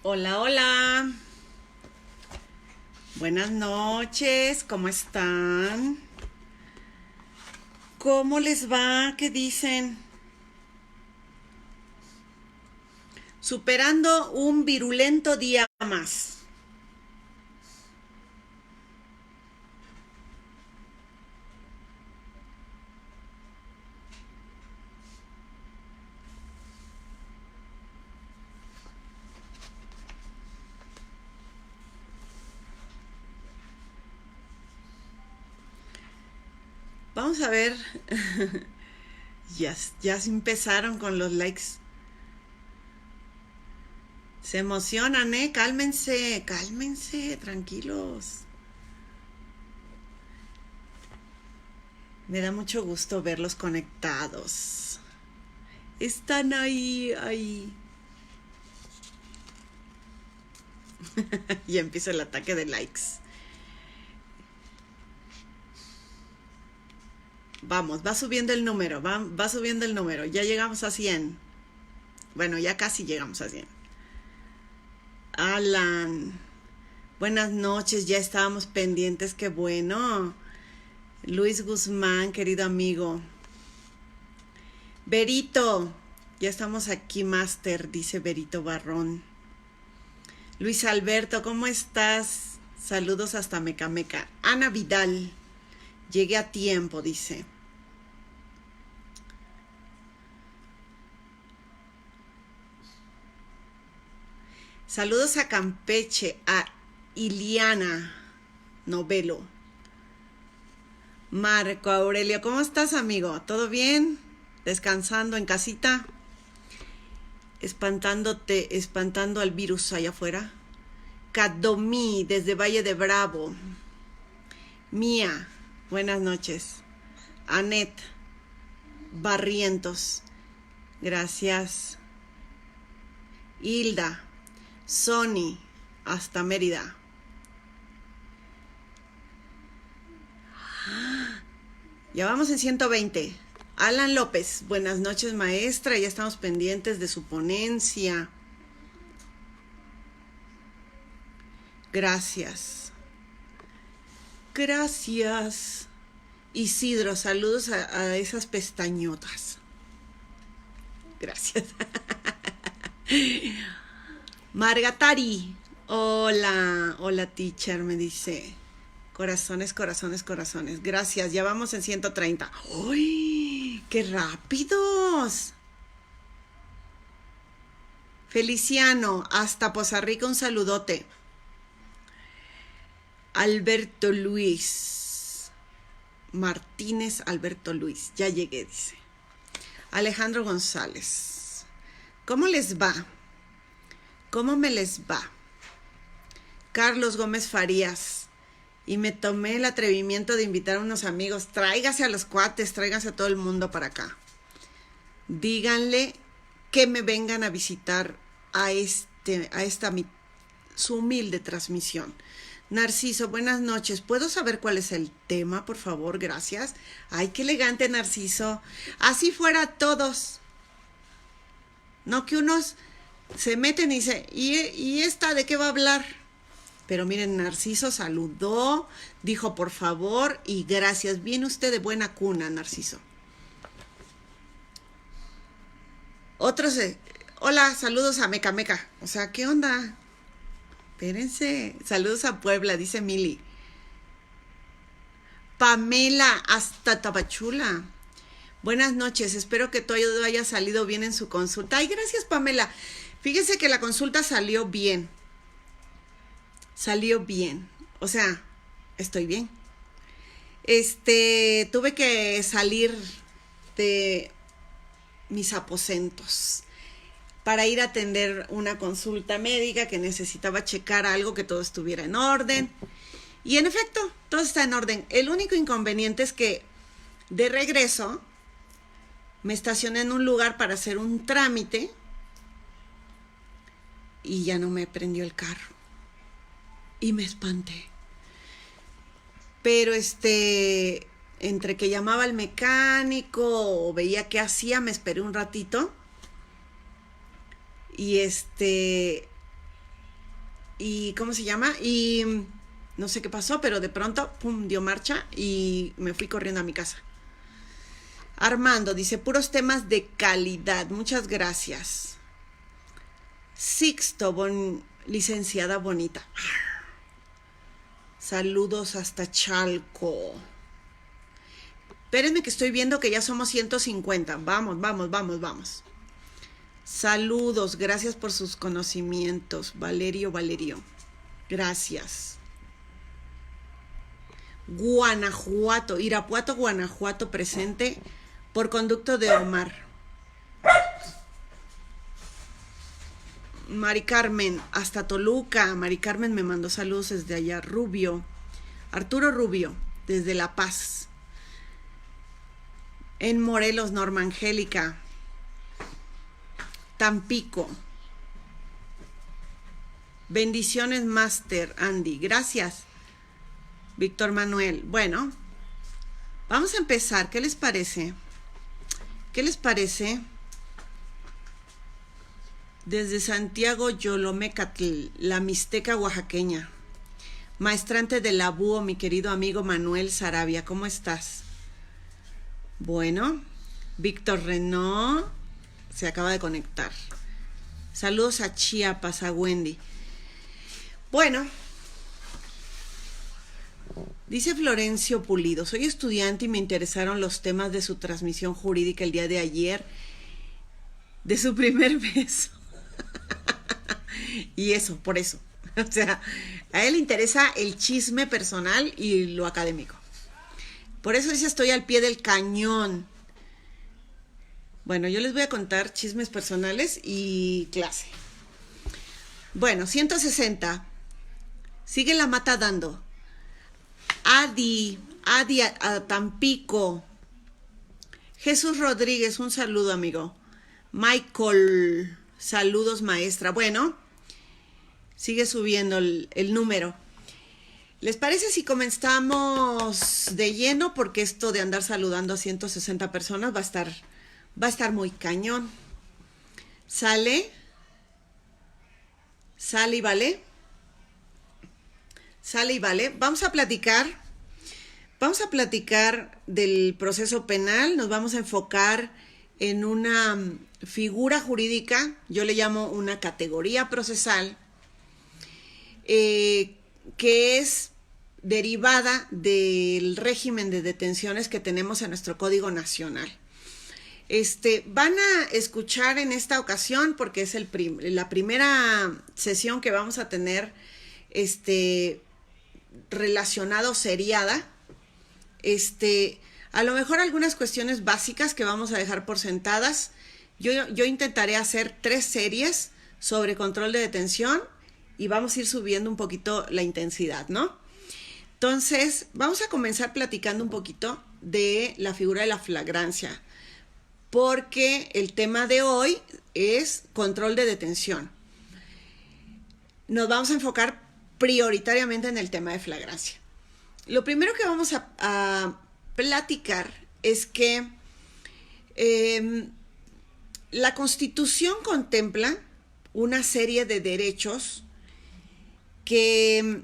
Hola, hola. Buenas noches, ¿cómo están? ¿Cómo les va? ¿Qué dicen? Superando un virulento día más. Vamos a ver. ya se empezaron con los likes. Se emocionan, ¿eh? Cálmense, cálmense, tranquilos. Me da mucho gusto verlos conectados. Están ahí. Ya empieza el ataque de likes. Vamos, va subiendo el número, va subiendo el número. Ya llegamos a 100. Bueno, ya casi llegamos a 100. Alan, buenas noches, ya estábamos pendientes, qué bueno. Luis Guzmán, querido amigo. Berito, ya estamos aquí, Master, dice Berito Barrón. Luis Alberto, ¿cómo estás? Saludos hasta Mecameca. Ana Vidal, llegué a tiempo, dice. Saludos a Campeche, a Iliana Novelo. Marco Aurelio, ¿cómo estás, amigo? ¿Todo bien? ¿Descansando en casita? ¿Espantando al virus allá afuera? Cadomí, desde Valle de Bravo. Mía, buenas noches. Anet Barrientos, gracias. Hilda, Sony, hasta Mérida. Ya vamos en 120. Alan López, buenas noches, maestra. Ya estamos pendientes de su ponencia. Gracias. Gracias. Isidro, saludos a esas pestañotas. Gracias. Margatari, hola teacher, me dice. Corazones, corazones, corazones. Gracias, ya vamos en 130. ¡Uy! ¡Qué rápidos! Feliciano, hasta Poza Rica, un saludote. Alberto Luis. Martínez Alberto Luis. Ya llegué, dice. Alejandro González. ¿Cómo les va? ¿Cómo me les va? Carlos Gómez Farías. Y me tomé el atrevimiento de invitar a unos amigos. Tráigase a los cuates, tráigase a todo el mundo para acá. Díganle que me vengan a visitar a esta su humilde transmisión. Narciso, buenas noches. ¿Puedo saber cuál es el tema, por favor? Gracias. Ay, qué elegante, Narciso. Así fuera todos. No que unos se meten y dicen, ¿y esta de qué va a hablar? Pero miren, Narciso saludó, dijo por favor y gracias. Viene usted de buena cuna, Narciso. Otros, hola, saludos a Mecameca. O sea, ¿qué onda? Espérense. Saludos a Puebla, dice Mili. Pamela, hasta Tapachula. Buenas noches, espero que todo haya salido bien en su consulta. Ay, gracias, Pamela. Fíjense que la consulta salió bien. Salió bien. O sea, estoy bien. Tuve que salir de mis aposentos para ir a atender una consulta médica que necesitaba checar algo, que todo estuviera en orden. Y en efecto, todo está en orden. El único inconveniente es que de regreso me estacioné en un lugar para hacer un trámite y ya no me prendió el carro. Y me espanté. Pero entre que llamaba al mecánico o veía qué hacía, me esperé un ratito. Y ¿cómo se llama? Y no sé qué pasó, pero de pronto, pum, dio marcha y me fui corriendo a mi casa. Armando dice, puros temas de calidad, muchas gracias. Sixto, licenciada bonita. Saludos hasta Chalco. Espérenme que estoy viendo que ya somos 150. Vamos. Saludos, gracias por sus conocimientos. Valerio. Gracias. Guanajuato, Irapuato, Guanajuato, presente por conducto de Omar. Mari Carmen, hasta Toluca. Mari Carmen me mandó saludos desde allá. Arturo Rubio, desde La Paz. En Morelos, Norma Angélica. Tampico. Bendiciones, Master Andy. Gracias. Víctor Manuel. Bueno, vamos a empezar. ¿Qué les parece? Desde Santiago Yolomecatl, la Mixteca oaxaqueña. Maestrante de la Búho, mi querido amigo Manuel Sarabia. ¿Cómo estás? Bueno, Víctor Renault se acaba de conectar. Saludos a Chiapas, a Wendy. Bueno, dice Florencio Pulido, soy estudiante y me interesaron los temas de su transmisión jurídica el día de ayer, de su primer beso. Y eso, por eso. O sea, a él le interesa el chisme personal y lo académico. Por eso dice, estoy al pie del cañón. Bueno, yo les voy a contar chismes personales y clase. Bueno, 160. Sigue la mata dando. Adi a Tampico. Jesús Rodríguez, un saludo, amigo. Michael, saludos, maestra. Bueno, sigue subiendo el número. ¿Les parece si comenzamos de lleno? Porque esto de andar saludando a 160 personas va a estar muy cañón. ¿Sale y vale? Sale y vale. Vamos a platicar del proceso penal. Nos vamos a enfocar en una figura jurídica, yo le llamo una categoría procesal, que es derivada del régimen de detenciones que tenemos en nuestro Código Nacional. Van a escuchar en esta ocasión, porque es la primera sesión que vamos a tener relacionado seriada, a lo mejor algunas cuestiones básicas que vamos a dejar por sentadas. Yo intentaré hacer 3 series sobre control de detención y vamos a ir subiendo un poquito la intensidad, ¿no? Entonces, vamos a comenzar platicando un poquito de la figura de la flagrancia, porque el tema de hoy es control de detención. Nos vamos a enfocar prioritariamente en el tema de flagrancia. Lo primero que vamos a platicar es que la Constitución contempla una serie de derechos que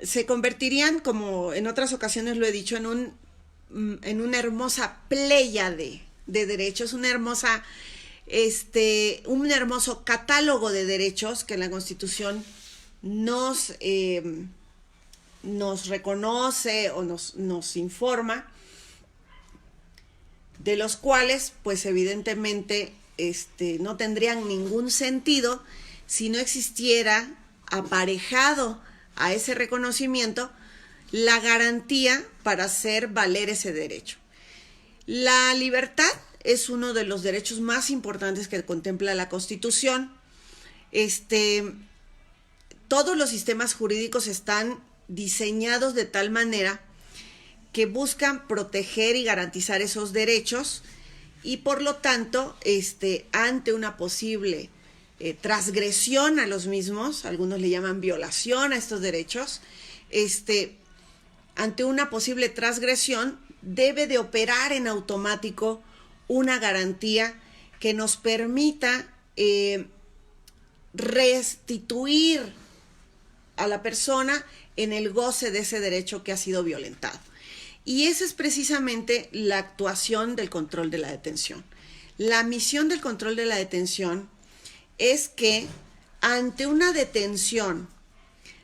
se convertirían, como en otras ocasiones lo he dicho, en una hermosa pléyade de derechos, un hermoso catálogo de derechos que la Constitución nos reconoce o nos informa, de los cuales, pues evidentemente, no tendrían ningún sentido si no existiera aparejado a ese reconocimiento la garantía para hacer valer ese derecho. La libertad es uno de los derechos más importantes que contempla la Constitución. Todos los sistemas jurídicos están diseñados de tal manera que buscan proteger y garantizar esos derechos, y por lo tanto, ante una posible transgresión a los mismos, algunos le llaman violación a estos derechos, ante una posible transgresión debe de operar en automático una garantía que nos permita restituir a la persona en el goce de ese derecho que ha sido violentado. Y esa es precisamente la actuación del control de la detención. La misión del control de la detención es que ante una detención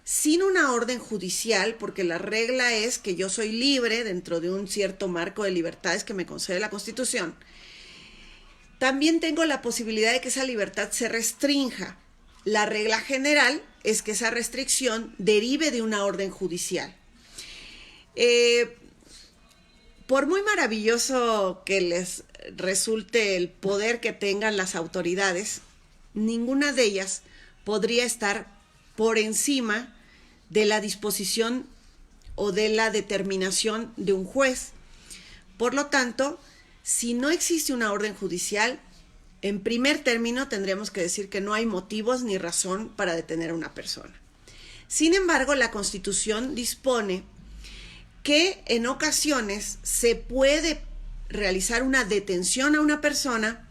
sin una orden judicial, porque la regla es que yo soy libre dentro de un cierto marco de libertades que me concede la Constitución, también tengo la posibilidad de que esa libertad se restrinja. La regla general es que esa restricción derive de una orden judicial. Por muy maravilloso que les resulte el poder que tengan las autoridades, ninguna de ellas podría estar por encima de la disposición o de la determinación de un juez. Por lo tanto, si no existe una orden judicial, en primer término tendríamos que decir que no hay motivos ni razón para detener a una persona. Sin embargo, la Constitución dispone que en ocasiones se puede realizar una detención a una persona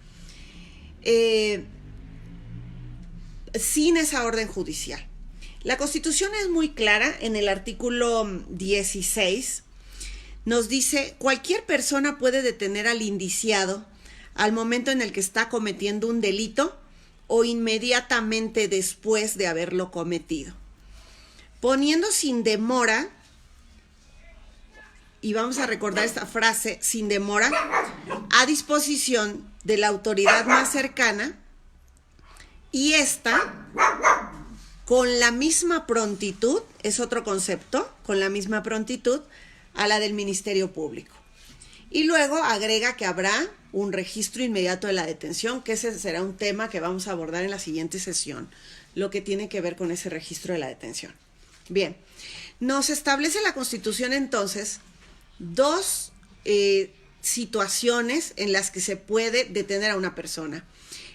sin esa orden judicial. La Constitución es muy clara en el artículo 16. Nos dice, cualquier persona puede detener al indiciado al momento en el que está cometiendo un delito o inmediatamente después de haberlo cometido, poniendo sin demora, y vamos a recordar esta frase, sin demora, a disposición de la autoridad más cercana, y esta, con la misma prontitud, es otro concepto, con la misma prontitud a la del Ministerio Público. Y luego agrega que habrá un registro inmediato de la detención, que ese será un tema que vamos a abordar en la siguiente sesión, lo que tiene que ver con ese registro de la detención. Bien, nos establece la Constitución entonces dos situaciones en las que se puede detener a una persona: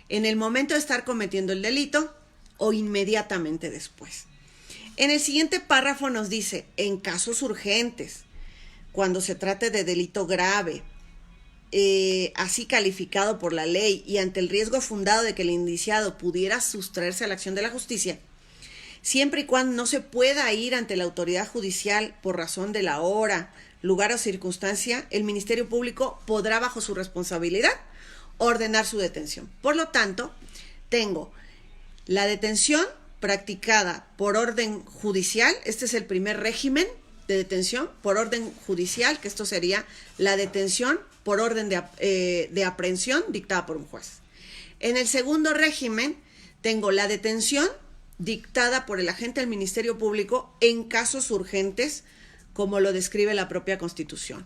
en el momento de estar cometiendo el delito o inmediatamente después. En el siguiente párrafo nos dice, en casos urgentes, cuando se trate de delito grave, así calificado por la ley y ante el riesgo fundado de que el indiciado pudiera sustraerse a la acción de la justicia, siempre y cuando no se pueda ir ante la autoridad judicial por razón de la hora, lugar o circunstancia, el Ministerio Público podrá, bajo su responsabilidad, ordenar su detención. Por lo tanto, tengo la detención practicada por orden judicial. Este es el primer régimen de detención por orden judicial, que esto sería la detención por orden de aprehensión dictada por un juez. En el segundo régimen tengo la detención dictada por el agente del Ministerio Público en casos urgentes, como lo describe la propia Constitución.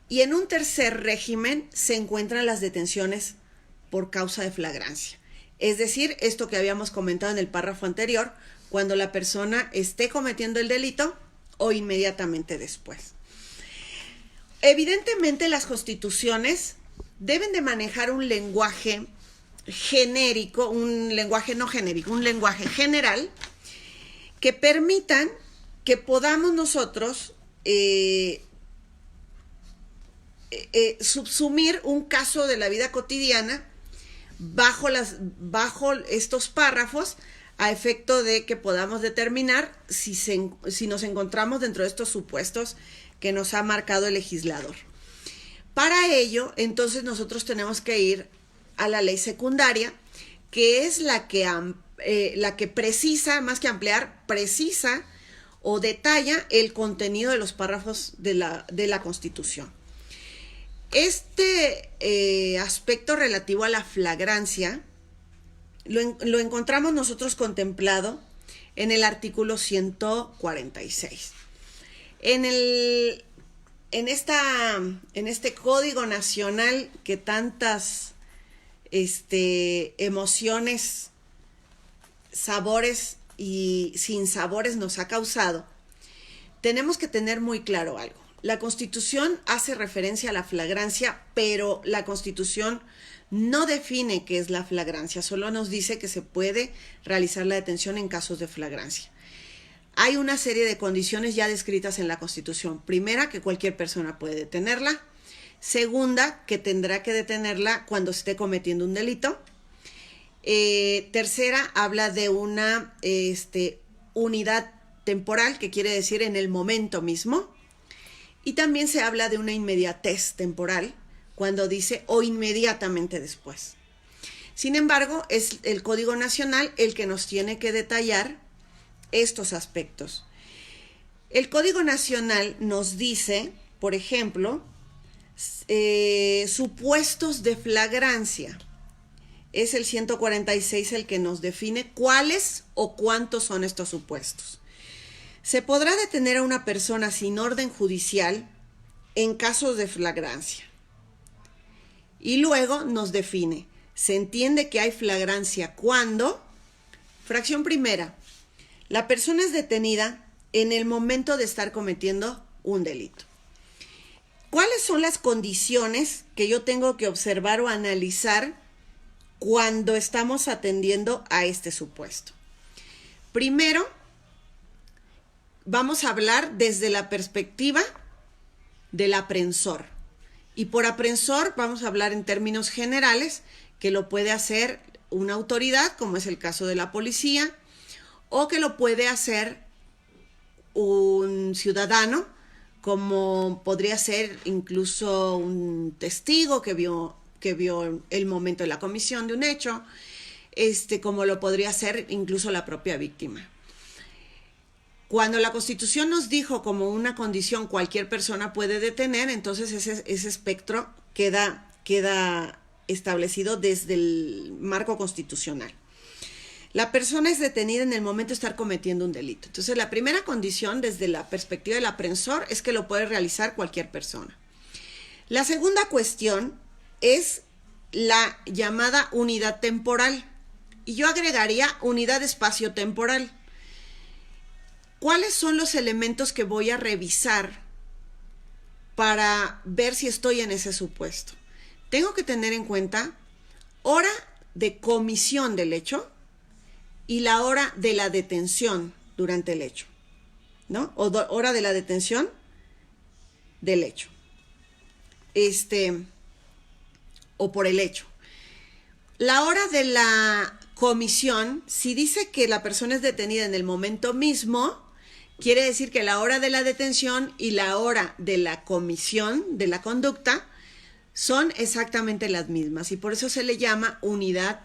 Y en un tercer régimen se encuentran las detenciones por causa de flagrancia. Es decir, esto que habíamos comentado en el párrafo anterior, cuando la persona esté cometiendo el delito o inmediatamente después. Evidentemente, las constituciones deben de manejar un lenguaje genérico, un lenguaje no genérico, un lenguaje general que permitan que podamos nosotros subsumir un caso de la vida cotidiana bajo estos párrafos, a efecto de que podamos determinar si nos encontramos dentro de estos supuestos que nos ha marcado el legislador. Para ello, entonces, nosotros tenemos que ir a la ley secundaria, que es la que precisa, más que ampliar, precisa o detalla el contenido de los párrafos de la Constitución. Este aspecto relativo a la flagrancia lo encontramos nosotros contemplado en el artículo 146. En este Código Nacional que tantas emociones, sabores y sinsabores nos ha causado, tenemos que tener muy claro algo. La Constitución hace referencia a la flagrancia, pero la Constitución no define qué es la flagrancia, solo nos dice que se puede realizar la detención en casos de flagrancia. Hay una serie de condiciones ya descritas en la Constitución. Primera, que cualquier persona puede detenerla. Segunda, que tendrá que detenerla cuando esté cometiendo un delito. Tercera, habla de una unidad temporal, que quiere decir en el momento mismo. Y también se habla de una inmediatez temporal, cuando dice o inmediatamente después. Sin embargo, es el Código Nacional el que nos tiene que detallar estos aspectos. El Código Nacional nos dice, por ejemplo, supuestos de flagrancia. Es el 146 el que nos define cuáles o cuántos son estos supuestos. Se podrá detener a una persona sin orden judicial en casos de flagrancia. Y luego nos define, se entiende que hay flagrancia cuando, fracción primera, la persona es detenida en el momento de estar cometiendo un delito. ¿Cuáles son las condiciones que yo tengo que observar o analizar cuando estamos atendiendo a este supuesto? Primero, vamos a hablar desde la perspectiva del aprensor. Y por aprensor vamos a hablar en términos generales, que lo puede hacer una autoridad, como es el caso de la policía, o que lo puede hacer un ciudadano, como podría ser incluso un testigo que vio el momento de la comisión de un hecho, como lo podría hacer incluso la propia víctima. Cuando la Constitución nos dijo como una condición cualquier persona puede detener, entonces ese espectro queda establecido desde el marco constitucional. La persona es detenida en el momento de estar cometiendo un delito. Entonces, la primera condición desde la perspectiva del aprensor es que lo puede realizar cualquier persona. La segunda cuestión es la llamada unidad temporal. Y yo agregaría unidad espacio-temporal. ¿Cuáles son los elementos que voy a revisar para ver si estoy en ese supuesto? Tengo que tener en cuenta hora de comisión del hecho y la hora de la detención durante el hecho, ¿no? Hora de la detención del hecho. O por el hecho. La hora de la comisión, si dice que la persona es detenida en el momento mismo, quiere decir que la hora de la detención y la hora de la comisión de la conducta son exactamente las mismas y por eso se le llama unidad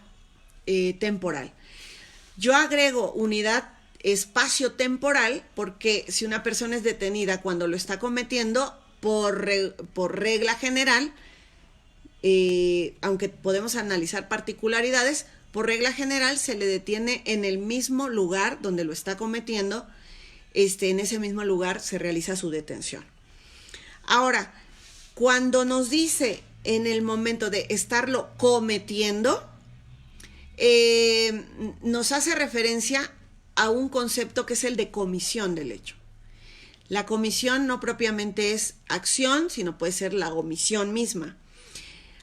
temporal. Yo agrego unidad espacio-temporal porque si una persona es detenida cuando lo está cometiendo, por regla general, aunque podemos analizar particularidades, por regla general se le detiene en el mismo lugar donde lo está cometiendo, en ese mismo lugar se realiza su detención. Ahora, cuando nos dice en el momento de estarlo cometiendo, nos hace referencia a un concepto que es el de comisión del hecho. La comisión no propiamente es acción, sino puede ser la omisión misma.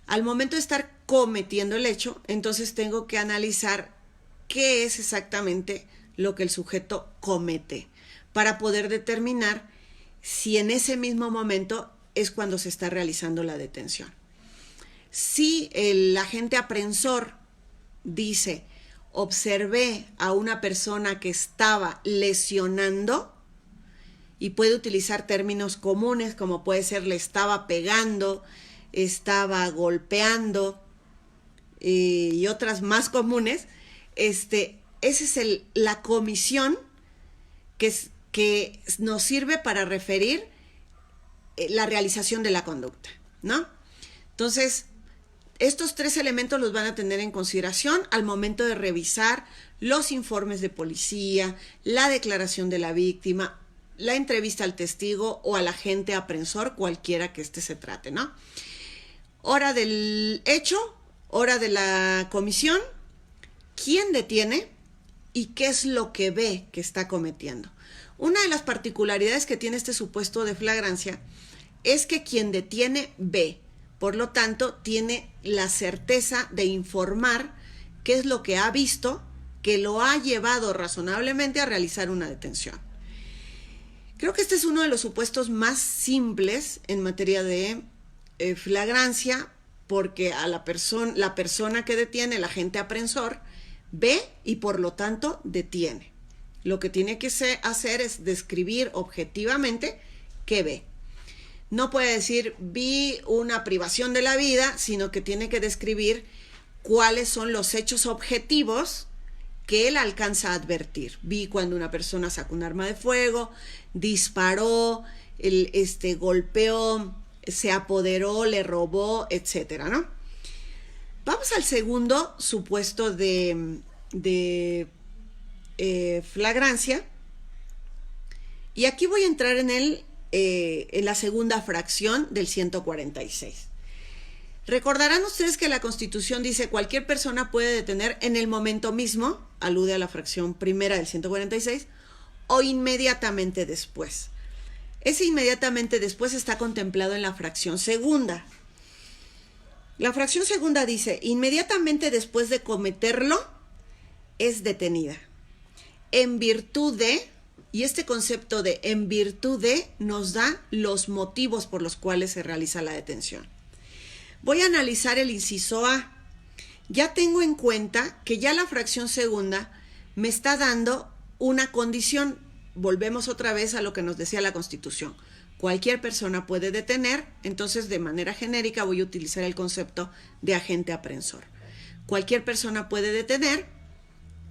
Al momento de estar cometiendo el hecho, entonces tengo que analizar qué es exactamente lo que el sujeto comete para poder determinar si en ese mismo momento es cuando se está realizando la detención. Si el agente aprensor dice, observé a una persona que estaba lesionando, y puede utilizar términos comunes como puede ser le estaba pegando, estaba golpeando y otras más comunes, esa es la comisión que nos sirve para referir la realización de la conducta, ¿no? Entonces, estos tres elementos los van a tener en consideración al momento de revisar los informes de policía, la declaración de la víctima, la entrevista al testigo o al agente aprensor, cualquiera que se trate, ¿no? Hora del hecho, hora de la comisión, quién detiene y qué es lo que ve que está cometiendo. Una de las particularidades que tiene este supuesto de flagrancia es que quien detiene ve, por lo tanto, tiene la certeza de informar qué es lo que ha visto que lo ha llevado razonablemente a realizar una detención. Creo que este es uno de los supuestos más simples en materia de flagrancia, porque a la persona que detiene, el agente aprensor, ve y por lo tanto detiene. lo que tiene que hacer es describir objetivamente qué ve. No puede decir, vi una privación de la vida, sino que tiene que describir cuáles son los hechos objetivos que él alcanza a advertir. Vi cuando una persona sacó un arma de fuego, disparó, golpeó, se apoderó, le robó, etcétera, ¿no? Vamos al segundo supuesto de flagrancia. Y aquí voy a entrar en la segunda fracción del 146. Recordarán ustedes que la Constitución dice cualquier persona puede detener en el momento mismo, alude a la fracción primera del 146, o inmediatamente después. Ese inmediatamente después está contemplado en la fracción segunda. La fracción segunda dice, inmediatamente después de cometerlo, es detenida. En virtud de, y este concepto de en virtud de nos da los motivos por los cuales se realiza la detención. Voy a analizar el inciso A. Ya tengo en cuenta que ya la fracción segunda me está dando una condición. Volvemos otra vez a lo que nos decía la Constitución. Cualquier persona puede detener, entonces de manera genérica voy a utilizar el concepto de agente apreensor. Cualquier persona puede detener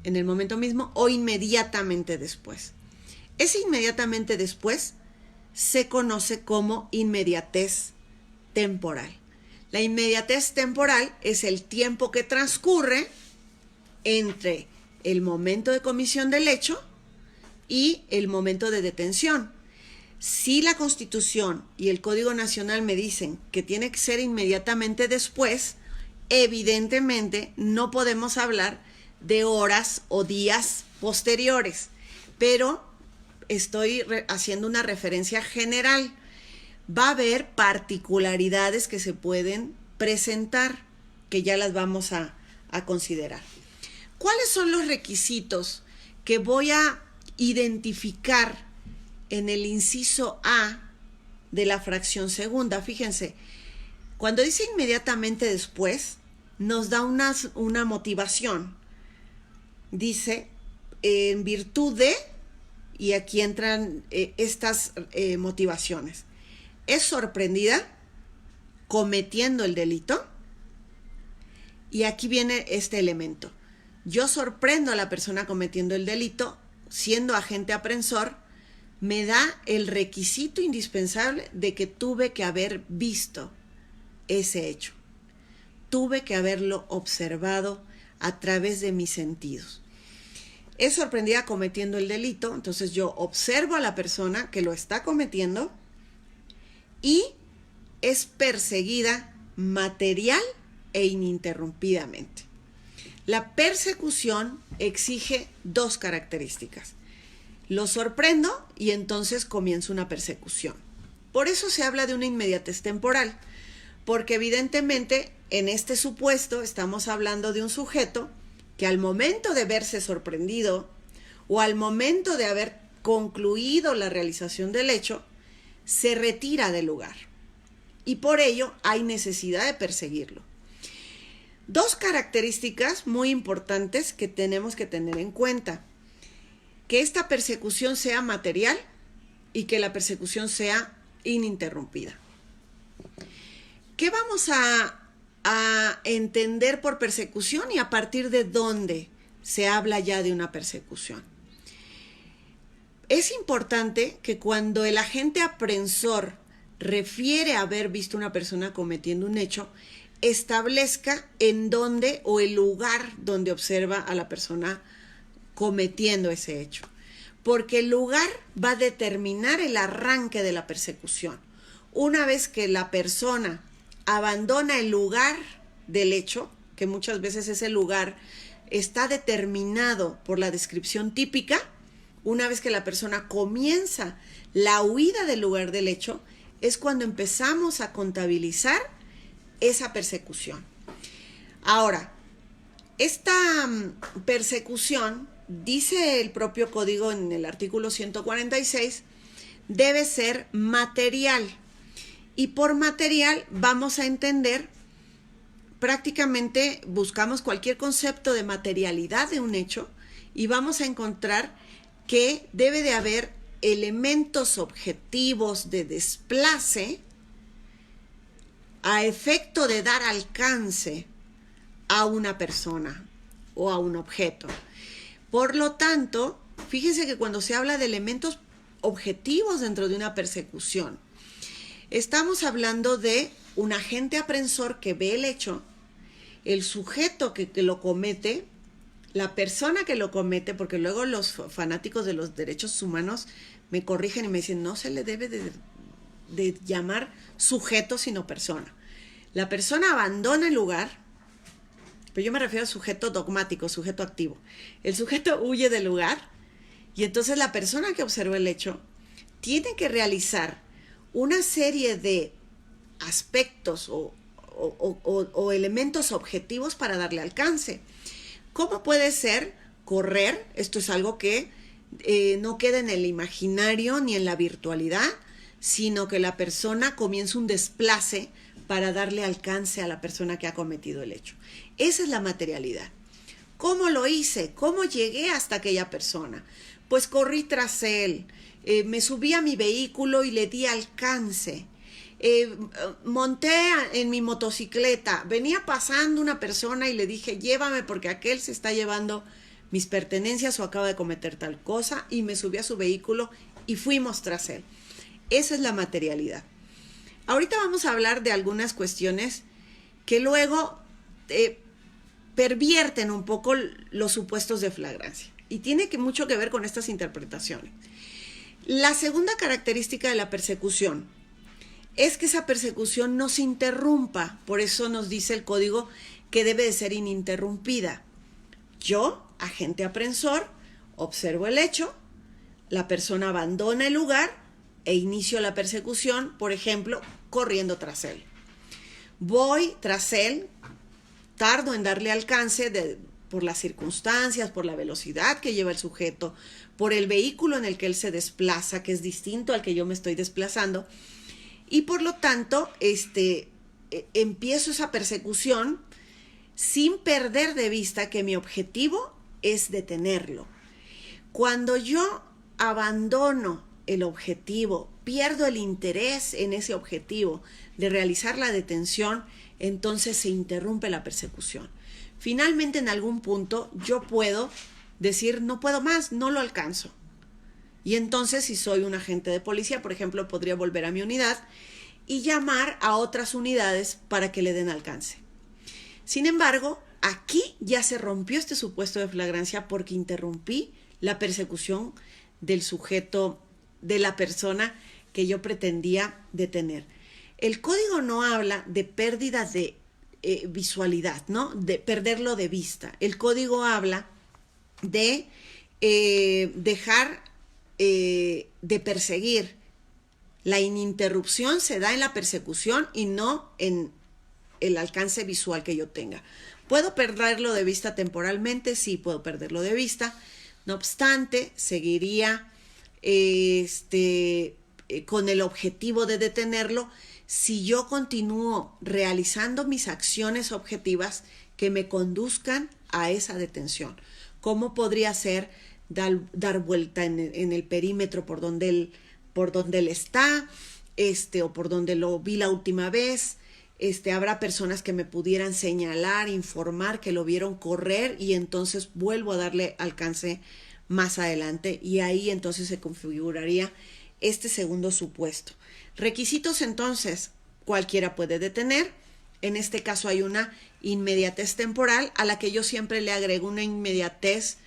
en el momento mismo o inmediatamente después. Ese inmediatamente después se conoce como inmediatez temporal. La inmediatez temporal es el tiempo que transcurre entre el momento de comisión del hecho y el momento de detención. Si la Constitución y el Código Nacional me dicen que tiene que ser inmediatamente después, evidentemente no podemos hablar de horas o días posteriores, pero estoy haciendo una referencia general. Va a haber particularidades que se pueden presentar, que ya las vamos a considerar. ¿Cuáles son los requisitos que voy a identificar en el inciso A de la fracción segunda? Fíjense, cuando dice inmediatamente después, nos da una motivación. Dice, en virtud de, y aquí entran estas motivaciones. Es sorprendida cometiendo el delito. Y aquí viene este elemento. Yo sorprendo a la persona cometiendo el delito, siendo agente apreensor, me da el requisito indispensable de que tuve que haber visto ese hecho. Tuve que haberlo observado a través de mis sentidos. Es sorprendida cometiendo el delito, entonces yo observo a la persona que lo está cometiendo y es perseguida material e ininterrumpidamente. La persecución exige dos características. Lo sorprendo y entonces comienza una persecución. Por eso se habla de una inmediatez temporal, porque evidentemente en este supuesto estamos hablando de un sujeto que al momento de verse sorprendido o al momento de haber concluido la realización del hecho, se retira del lugar y por ello hay necesidad de perseguirlo. Dos características muy importantes que tenemos que tener en cuenta: que esta persecución sea material y que la persecución sea ininterrumpida. ¿Qué vamos a entender por persecución y a partir de dónde se habla ya de una persecución? Es importante que cuando el agente apreensor refiere a haber visto una persona cometiendo un hecho, establezca en dónde o el lugar donde observa a la persona cometiendo ese hecho, porque el lugar va a determinar el arranque de la persecución. Una vez que la persona abandona el lugar del hecho, que muchas veces ese lugar está determinado por la descripción típica, una vez que la persona comienza la huida del lugar del hecho, es cuando empezamos a contabilizar esa persecución. Ahora, esta persecución, dice el propio código en el artículo 146, debe ser material. Y por material vamos a entender, prácticamente buscamos cualquier concepto de materialidad de un hecho y vamos a encontrar que debe de haber elementos objetivos de desplace a efecto de dar alcance a una persona o a un objeto. Por lo tanto, fíjense que cuando se habla de elementos objetivos dentro de una persecución, estamos hablando de un agente aprensor que ve el hecho, el sujeto que lo comete, la persona que lo comete, porque luego los fanáticos de los derechos humanos me corrigen y me dicen, no se le debe de llamar sujeto sino persona. La persona abandona el lugar, pero yo me refiero al sujeto dogmático, sujeto activo. El sujeto huye del lugar y entonces la persona que observó el hecho tiene que realizar una serie de aspectos o elementos objetivos para darle alcance. ¿Cómo puede ser correr? Esto es algo que no queda en el imaginario ni en la virtualidad, sino que la persona comienza un desplace para darle alcance a la persona que ha cometido el hecho. Esa es la materialidad. ¿Cómo lo hice? ¿Cómo llegué hasta aquella persona? Pues corrí tras él, me subí a mi vehículo y le di alcance. Monté en mi motocicleta, venía pasando una persona y le dije, llévame porque aquel se está llevando mis pertenencias o acaba de cometer tal cosa, y me subí a su vehículo y fuimos tras él. Esa es la materialidad. Ahorita vamos a hablar de algunas cuestiones que luego pervierten un poco los supuestos de flagrancia y tiene mucho que ver con estas interpretaciones. La segunda característica de la persecución es que esa persecución no se interrumpa, por eso nos dice el código que debe de ser ininterrumpida. Yo, agente aprensor, observo el hecho, la persona abandona el lugar e inicio la persecución, por ejemplo, corriendo tras él. Voy tras él, tardo en darle alcance por las circunstancias, por la velocidad que lleva el sujeto, por el vehículo en el que él se desplaza, que es distinto al que yo me estoy desplazando, y por lo tanto empiezo esa persecución sin perder de vista que mi objetivo es detenerlo. Cuando yo abandono el objetivo, pierdo el interés en ese objetivo de realizar la detención, entonces se interrumpe la persecución. Finalmente, en algún punto, yo puedo decir, no puedo más, no lo alcanzo. Y entonces, si soy un agente de policía, por ejemplo, podría volver a mi unidad y llamar a otras unidades para que le den alcance. Sin embargo, aquí ya se rompió este supuesto de flagrancia porque interrumpí la persecución del sujeto, de la persona que yo pretendía detener. El código no habla de pérdida de visualidad, ¿no? De perderlo de vista. El código habla de dejar de perseguir. La ininterrupción se da en la persecución y no en el alcance visual que yo tenga. ¿Puedo perderlo de vista temporalmente? Sí, puedo perderlo de vista. No obstante, seguiría con el objetivo de detenerlo si yo continúo realizando mis acciones objetivas que me conduzcan a esa detención. ¿Cómo podría ser dar vuelta en el perímetro por donde él está, o por donde lo vi la última vez? Habrá personas que me pudieran señalar, informar que lo vieron correr y entonces vuelvo a darle alcance más adelante y ahí entonces se configuraría este segundo supuesto. Requisitos entonces, cualquiera puede detener. En este caso hay una inmediatez temporal a la que yo siempre le agrego una inmediatez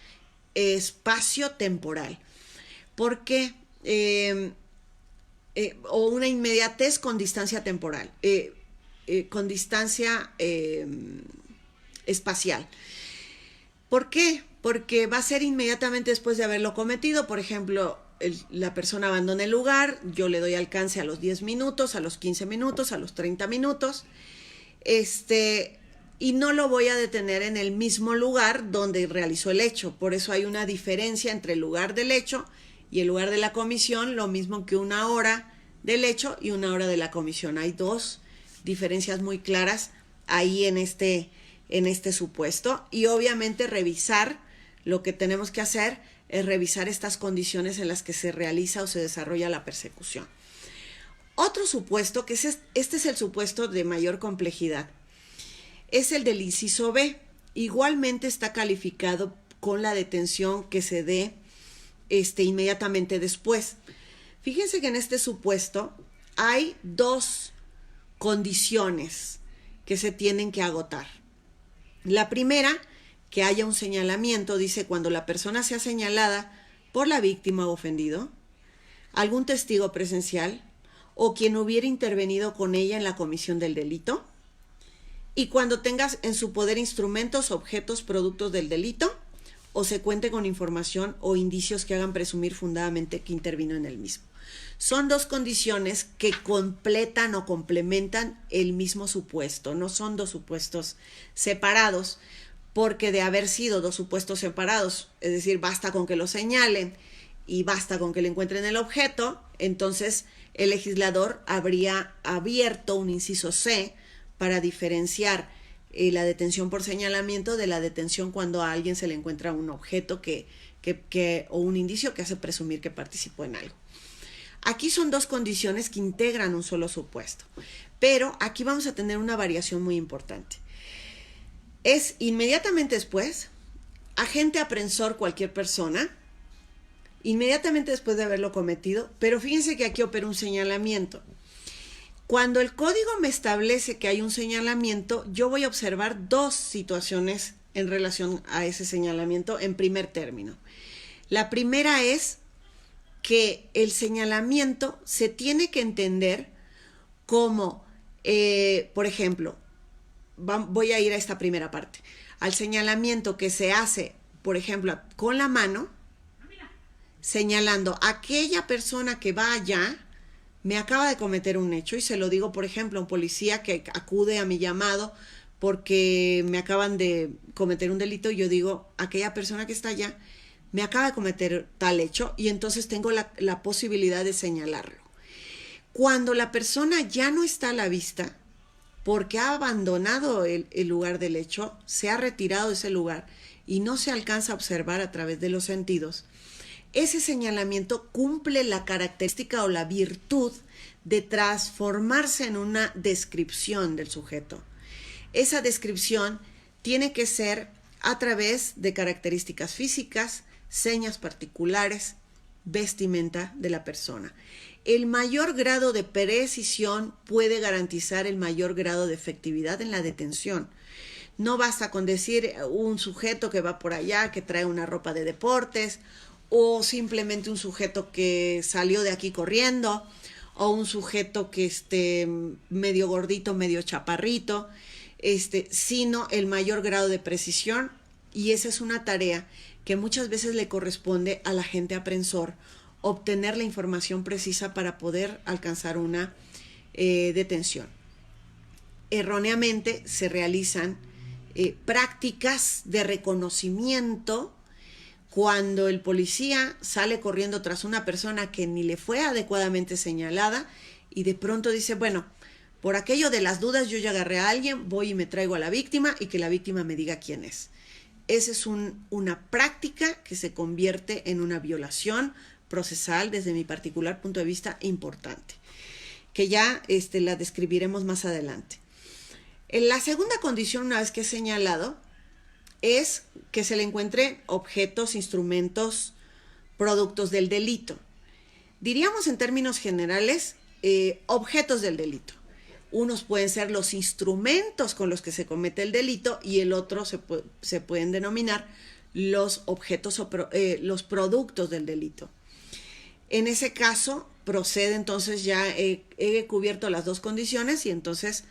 espacio-temporal. ¿Por qué? O una inmediatez con distancia temporal, con distancia espacial. ¿Por qué? Porque va a ser inmediatamente después de haberlo cometido. Por ejemplo, la persona abandona el lugar, yo le doy alcance a los 10 minutos, a los 15 minutos, a los 30 minutos, y no lo voy a detener en el mismo lugar donde realizó el hecho. Por eso hay una diferencia entre el lugar del hecho y el lugar de la comisión, lo mismo que una hora del hecho y una hora de la comisión. Hay dos diferencias muy claras ahí en este supuesto, y obviamente revisar lo que tenemos que hacer revisar estas condiciones en las que se realiza o se desarrolla la persecución. Otro supuesto, que este es el supuesto de mayor complejidad, es el del inciso B. Igualmente está calificado con la detención que se dé inmediatamente después. Fíjense que en este supuesto hay dos condiciones que se tienen que agotar. La primera, que haya un señalamiento, dice cuando la persona sea señalada por la víctima o ofendido, algún testigo presencial o quien hubiera intervenido con ella en la comisión del delito, y cuando tengas en su poder instrumentos, objetos, productos del delito, o se cuente con información o indicios que hagan presumir fundadamente que intervino en el mismo. Son dos condiciones que completan o complementan el mismo supuesto, no son dos supuestos separados, porque de haber sido dos supuestos separados, es decir, basta con que lo señalen y basta con que le encuentren el objeto, entonces el legislador habría abierto un inciso C para diferenciar la detención por señalamiento de la detención cuando a alguien se le encuentra un objeto o un indicio que hace presumir que participó en algo. Aquí son dos condiciones que integran un solo supuesto, pero aquí vamos a tener una variación muy importante. Es inmediatamente después, agente aprensor cualquier persona, inmediatamente después de haberlo cometido, pero fíjense que aquí opera un señalamiento. Cuando el código me establece que hay un señalamiento, yo voy a observar dos situaciones en relación a ese señalamiento en primer término. La primera es que el señalamiento se tiene que entender como, por ejemplo, voy a ir a esta primera parte, al señalamiento que se hace, por ejemplo, con la mano, señalando a aquella persona que va allá, me acaba de cometer un hecho, y se lo digo, por ejemplo, a un policía que acude a mi llamado porque me acaban de cometer un delito, y yo digo, aquella persona que está allá me acaba de cometer tal hecho, y entonces tengo la posibilidad de señalarlo. Cuando la persona ya no está a la vista, porque ha abandonado el lugar del hecho, se ha retirado de ese lugar y no se alcanza a observar a través de los sentidos, ese señalamiento cumple la característica o la virtud de transformarse en una descripción del sujeto. Esa descripción tiene que ser a través de características físicas, señas particulares, vestimenta de la persona. El mayor grado de precisión puede garantizar el mayor grado de efectividad en la detención. No basta con decir un sujeto que va por allá, que trae una ropa de deportes, o simplemente un sujeto que salió de aquí corriendo, o un sujeto que esté medio gordito, medio chaparrito, sino el mayor grado de precisión, y esa es una tarea que muchas veces le corresponde al agente aprensor, obtener la información precisa para poder alcanzar una detención. Erróneamente se realizan prácticas de reconocimiento cuando el policía sale corriendo tras una persona que ni le fue adecuadamente señalada, y de pronto dice, bueno, por aquello de las dudas yo ya agarré a alguien, voy y me traigo a la víctima y que la víctima me diga quién es. Esa es una práctica que se convierte en una violación procesal desde mi particular punto de vista importante, que ya la describiremos más adelante. La segunda condición, una vez que he señalado, es que se le encuentre objetos, instrumentos, productos del delito. Diríamos en términos generales, objetos del delito. Unos pueden ser los instrumentos con los que se comete el delito, y el otro se pueden denominar los objetos o los productos del delito. En ese caso, procede entonces, ya he cubierto las dos condiciones, y entonces